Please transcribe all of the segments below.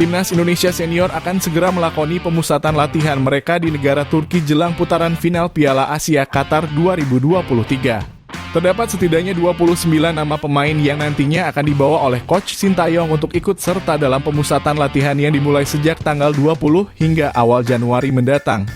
Timnas Indonesia Senior akan segera melakoni pemusatan latihan mereka di negara Turki jelang putaran final Piala Asia Qatar 2023. Terdapat setidaknya 29 nama pemain yang nantinya akan dibawa oleh Coach Sintayong untuk ikut serta dalam pemusatan latihan yang dimulai sejak tanggal 20 hingga awal Januari mendatang.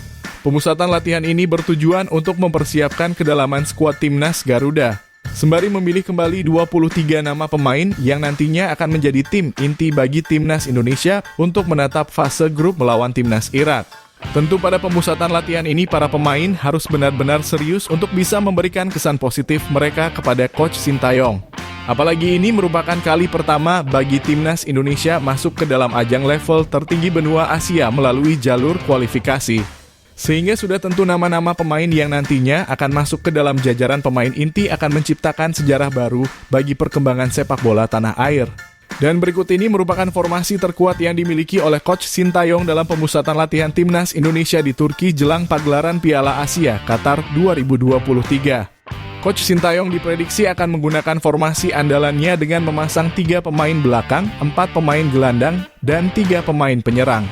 Pemusatan latihan ini bertujuan untuk mempersiapkan kedalaman skuad Timnas Garuda, sembari memilih kembali 23 nama pemain yang nantinya akan menjadi tim inti bagi Timnas Indonesia untuk menatap fase grup melawan Timnas Irak. Tentu pada pemusatan latihan ini para pemain harus benar-benar serius untuk bisa memberikan kesan positif mereka kepada Coach Sintayong. Apalagi ini merupakan kali pertama bagi Timnas Indonesia masuk ke dalam ajang level tertinggi benua Asia melalui jalur kualifikasi. Sehingga sudah tentu nama-nama pemain yang nantinya akan masuk ke dalam jajaran pemain inti akan menciptakan sejarah baru bagi perkembangan sepak bola tanah air. Dan berikut ini merupakan formasi terkuat yang dimiliki oleh Coach Sintayong dalam pemusatan latihan Timnas Indonesia di Turki jelang pagelaran Piala Asia Qatar 2023. Coach Sintayong diprediksi akan menggunakan formasi andalannya dengan memasang 3 pemain belakang, 4 pemain gelandang, dan 3 pemain penyerang.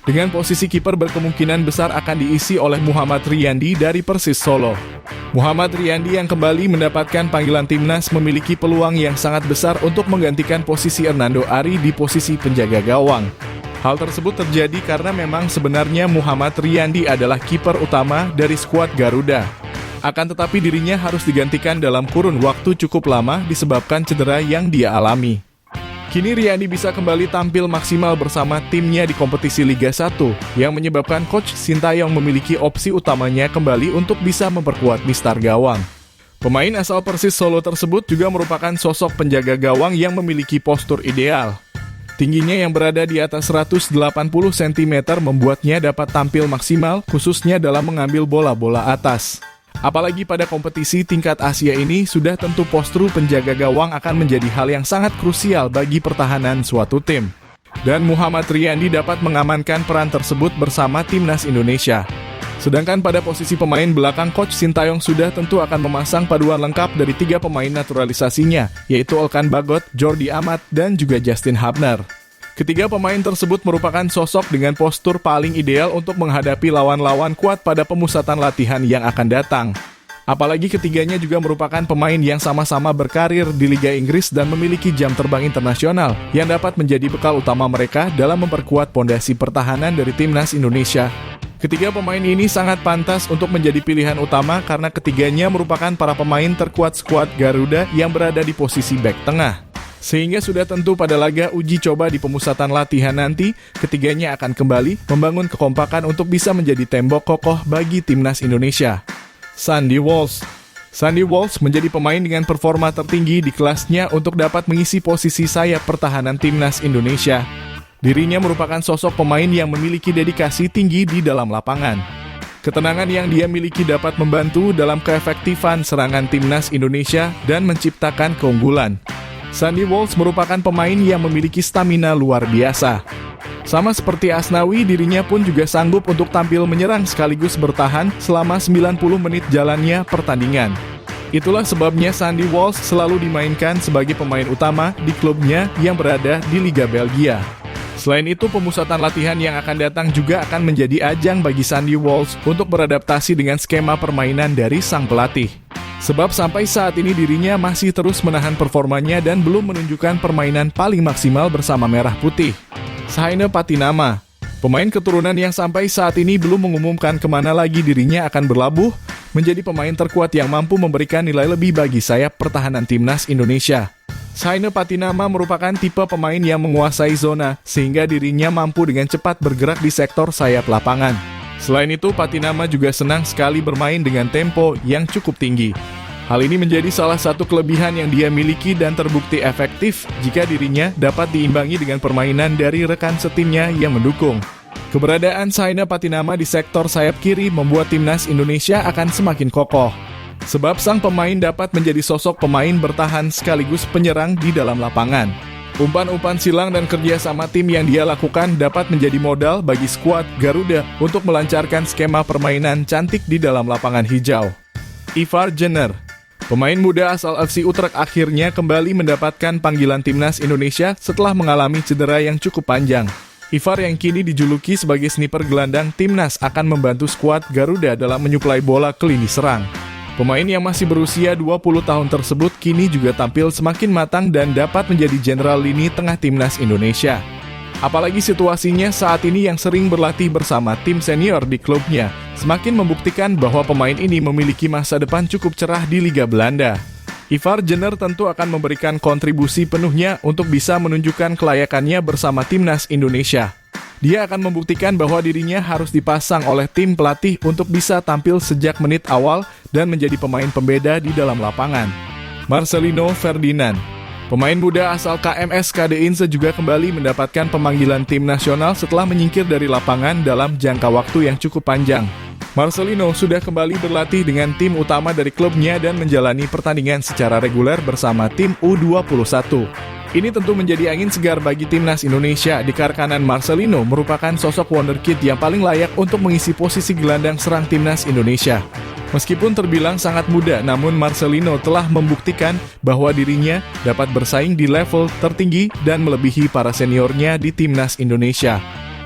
Dengan posisi kiper berkemungkinan besar akan diisi oleh Muhammad Riyandi dari Persis Solo. Muhammad Riyandi yang kembali mendapatkan panggilan timnas memiliki peluang yang sangat besar untuk menggantikan posisi Hernando Ari di posisi penjaga gawang. Hal tersebut terjadi karena memang sebenarnya Muhammad Riyandi adalah kiper utama dari skuad Garuda. Akan tetapi dirinya harus digantikan dalam kurun waktu cukup lama disebabkan cedera yang dia alami. Kini Riyandi bisa kembali tampil maksimal bersama timnya di kompetisi Liga 1, yang menyebabkan Coach Sintayong memiliki opsi utamanya kembali untuk bisa memperkuat mistar gawang. Pemain asal Persis Solo tersebut juga merupakan sosok penjaga gawang yang memiliki postur ideal. Tingginya yang berada di atas 180 cm membuatnya dapat tampil maksimal khususnya dalam mengambil bola-bola atas. Apalagi pada kompetisi tingkat Asia ini, sudah tentu postur penjaga gawang akan menjadi hal yang sangat krusial bagi pertahanan suatu tim. Dan Muhammad Riyandi dapat mengamankan peran tersebut bersama Timnas Indonesia. Sedangkan pada posisi pemain belakang, Coach Sintayong sudah tentu akan memasang paduan lengkap dari 3 pemain naturalisasinya, yaitu Elkan Bagot, Jordi Amat, dan juga Justin Hubner. Ketiga pemain tersebut merupakan sosok dengan postur paling ideal untuk menghadapi lawan-lawan kuat pada pemusatan latihan yang akan datang. Apalagi ketiganya juga merupakan pemain yang sama-sama berkarir di Liga Inggris dan memiliki jam terbang internasional yang dapat menjadi bekal utama mereka dalam memperkuat pondasi pertahanan dari Timnas Indonesia. Ketiga pemain ini sangat pantas untuk menjadi pilihan utama karena ketiganya merupakan para pemain terkuat skuad Garuda yang berada di posisi bek tengah. Sehingga sudah tentu pada laga uji coba di pemusatan latihan nanti, ketiganya akan kembali membangun kekompakan untuk bisa menjadi tembok kokoh bagi Timnas Indonesia. Sandy Walsh menjadi pemain dengan performa tertinggi di kelasnya untuk dapat mengisi posisi sayap pertahanan Timnas Indonesia. Dirinya merupakan sosok pemain yang memiliki dedikasi tinggi di dalam lapangan. Ketenangan yang dia miliki dapat membantu dalam keefektifan serangan Timnas Indonesia dan menciptakan keunggulan. Sandy Walsh merupakan pemain yang memiliki stamina luar biasa. Sama seperti Asnawi, dirinya pun juga sanggup untuk tampil menyerang sekaligus bertahan selama 90 menit jalannya pertandingan. Itulah sebabnya Sandy Walsh selalu dimainkan sebagai pemain utama di klubnya yang berada di Liga Belgia. Selain itu, pemusatan latihan yang akan datang juga akan menjadi ajang bagi Sandy Walsh untuk beradaptasi dengan skema permainan dari sang pelatih. Sebab sampai saat ini dirinya masih terus menahan performanya dan belum menunjukkan permainan paling maksimal bersama Merah Putih. Sahaine Patinama, pemain keturunan yang sampai saat ini belum mengumumkan kemana lagi dirinya akan berlabuh, menjadi pemain terkuat yang mampu memberikan nilai lebih bagi sayap pertahanan Timnas Indonesia. Sahaine Patinama merupakan tipe pemain yang menguasai zona, sehingga dirinya mampu dengan cepat bergerak di sektor sayap lapangan. Selain itu, Patinama juga senang sekali bermain dengan tempo yang cukup tinggi. Hal ini menjadi salah satu kelebihan yang dia miliki dan terbukti efektif jika dirinya dapat diimbangi dengan permainan dari rekan setimnya yang mendukung. Keberadaan Sahaine Patinama di sektor sayap kiri membuat Timnas Indonesia akan semakin kokoh. Sebab sang pemain dapat menjadi sosok pemain bertahan sekaligus penyerang di dalam lapangan. Umpan-umpan silang dan kerja sama tim yang dia lakukan dapat menjadi modal bagi skuad Garuda untuk melancarkan skema permainan cantik di dalam lapangan hijau. Ivar Jenner, pemain muda asal FC Utrecht akhirnya kembali mendapatkan panggilan Timnas Indonesia setelah mengalami cedera yang cukup panjang. Ivar yang kini dijuluki sebagai sniper gelandang timnas akan membantu skuad Garuda dalam menyuplai bola ke lini serang. Pemain yang masih berusia 20 tahun tersebut kini juga tampil semakin matang dan dapat menjadi jenderal lini tengah timnas Indonesia. Apalagi situasinya saat ini yang sering berlatih bersama tim senior di klubnya, semakin membuktikan bahwa pemain ini memiliki masa depan cukup cerah di Liga Belanda. Ivar Jenner tentu akan memberikan kontribusi penuhnya untuk bisa menunjukkan kelayakannya bersama timnas Indonesia. Dia akan membuktikan bahwa dirinya harus dipasang oleh tim pelatih untuk bisa tampil sejak menit awal dan menjadi pemain pembeda di dalam lapangan. Marcelino Ferdinand, pemain muda asal KMS KD Inse juga kembali mendapatkan pemanggilan tim nasional setelah menyingkir dari lapangan dalam jangka waktu yang cukup panjang. Marcelino sudah kembali berlatih dengan tim utama dari klubnya dan menjalani pertandingan secara reguler bersama tim U21. Ini tentu menjadi angin segar bagi timnas Indonesia dikarenakan Marcelino merupakan sosok wonderkid yang paling layak untuk mengisi posisi gelandang serang timnas Indonesia. Meskipun terbilang sangat muda, namun Marcelino telah membuktikan bahwa dirinya dapat bersaing di level tertinggi dan melebihi para seniornya di timnas Indonesia.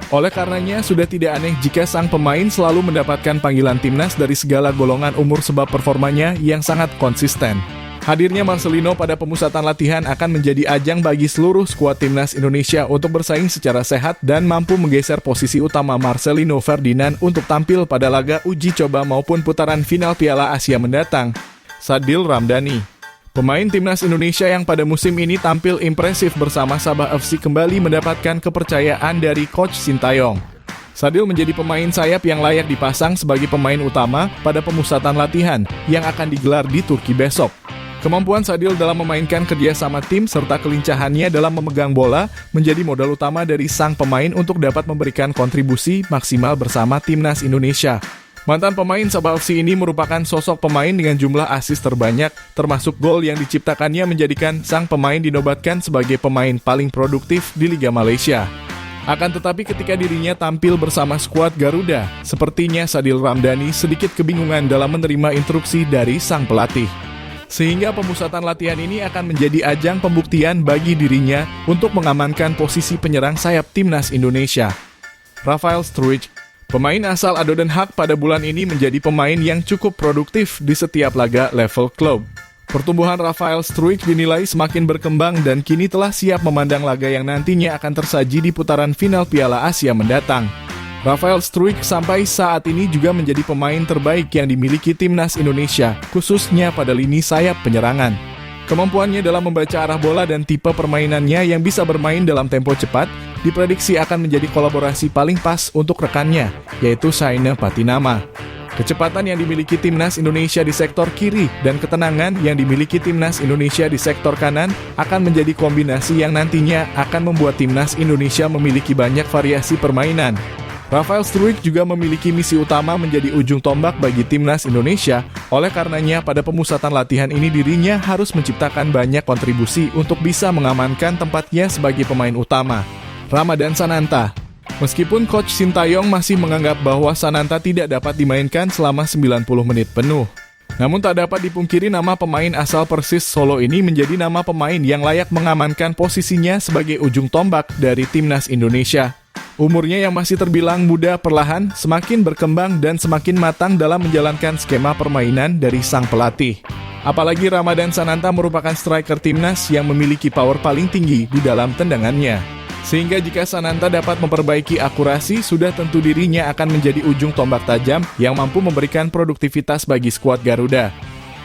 Oleh karenanya, sudah tidak aneh jika sang pemain selalu mendapatkan panggilan timnas dari segala golongan umur sebab performanya yang sangat konsisten. Hadirnya Marcelino pada pemusatan latihan akan menjadi ajang bagi seluruh skuad timnas Indonesia untuk bersaing secara sehat dan mampu menggeser posisi utama Marcelino Ferdinand untuk tampil pada laga uji coba maupun putaran final Piala Asia mendatang. Sadil Ramdhani, pemain timnas Indonesia yang pada musim ini tampil impresif bersama Sabah FC kembali mendapatkan kepercayaan dari Coach Sintayong. Sadil menjadi pemain sayap yang layak dipasang sebagai pemain utama pada pemusatan latihan yang akan digelar di Turki besok. Kemampuan Sadil dalam memainkan kerjasama tim serta kelincahannya dalam memegang bola menjadi modal utama dari sang pemain untuk dapat memberikan kontribusi maksimal bersama timnas Indonesia. Mantan pemain Sabah FC ini merupakan sosok pemain dengan jumlah assist terbanyak, termasuk gol yang diciptakannya menjadikan sang pemain dinobatkan sebagai pemain paling produktif di Liga Malaysia. Akan tetapi ketika dirinya tampil bersama skuad Garuda, sepertinya Sadil Ramdhani sedikit kebingungan dalam menerima instruksi dari sang pelatih. Sehingga pemusatan latihan ini akan menjadi ajang pembuktian bagi dirinya untuk mengamankan posisi penyerang sayap timnas Indonesia. Rafael Struijk, pemain asal Ado Den Haag pada bulan ini menjadi pemain yang cukup produktif di setiap laga level klub. Pertumbuhan Rafael Struijk dinilai semakin berkembang dan kini telah siap memandang laga yang nantinya akan tersaji di putaran final Piala Asia mendatang. Rafael Struijk sampai saat ini juga menjadi pemain terbaik yang dimiliki timnas Indonesia, khususnya pada lini sayap penyerangan. Kemampuannya dalam membaca arah bola dan tipe permainannya yang bisa bermain dalam tempo cepat, diprediksi akan menjadi kolaborasi paling pas untuk rekannya, yaitu Saina Patinama. Kecepatan yang dimiliki timnas Indonesia di sektor kiri dan ketenangan yang dimiliki timnas Indonesia di sektor kanan akan menjadi kombinasi yang nantinya akan membuat timnas Indonesia memiliki banyak variasi permainan. Rafael Struijk juga memiliki misi utama menjadi ujung tombak bagi timnas Indonesia, oleh karenanya pada pemusatan latihan ini dirinya harus menciptakan banyak kontribusi untuk bisa mengamankan tempatnya sebagai pemain utama. Ramadhan Sananta, meskipun Coach Sintayong masih menganggap bahwa Sananta tidak dapat dimainkan selama 90 menit penuh. Namun tak dapat dipungkiri nama pemain asal Persis Solo ini menjadi nama pemain yang layak mengamankan posisinya sebagai ujung tombak dari timnas Indonesia. Umurnya yang masih terbilang muda perlahan semakin berkembang dan semakin matang dalam menjalankan skema permainan dari sang pelatih. Apalagi Ramadhan Sananta merupakan striker timnas yang memiliki power paling tinggi di dalam tendangannya. Sehingga jika Sananta dapat memperbaiki akurasi, sudah tentu dirinya akan menjadi ujung tombak tajam yang mampu memberikan produktivitas bagi skuad Garuda.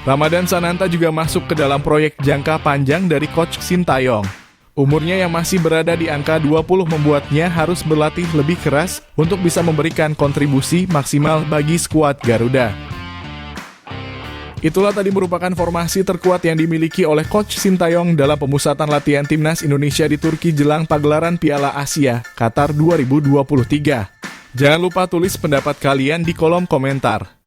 Ramadhan Sananta juga masuk ke dalam proyek jangka panjang dari Coach Sintayong. Umurnya yang masih berada di angka 20 membuatnya harus berlatih lebih keras untuk bisa memberikan kontribusi maksimal bagi skuad Garuda. Itulah tadi merupakan formasi terkuat yang dimiliki oleh Coach Sintayong dalam pemusatan latihan timnas Indonesia di Turki jelang pagelaran Piala Asia Qatar 2023. Jangan lupa tulis pendapat kalian di kolom komentar.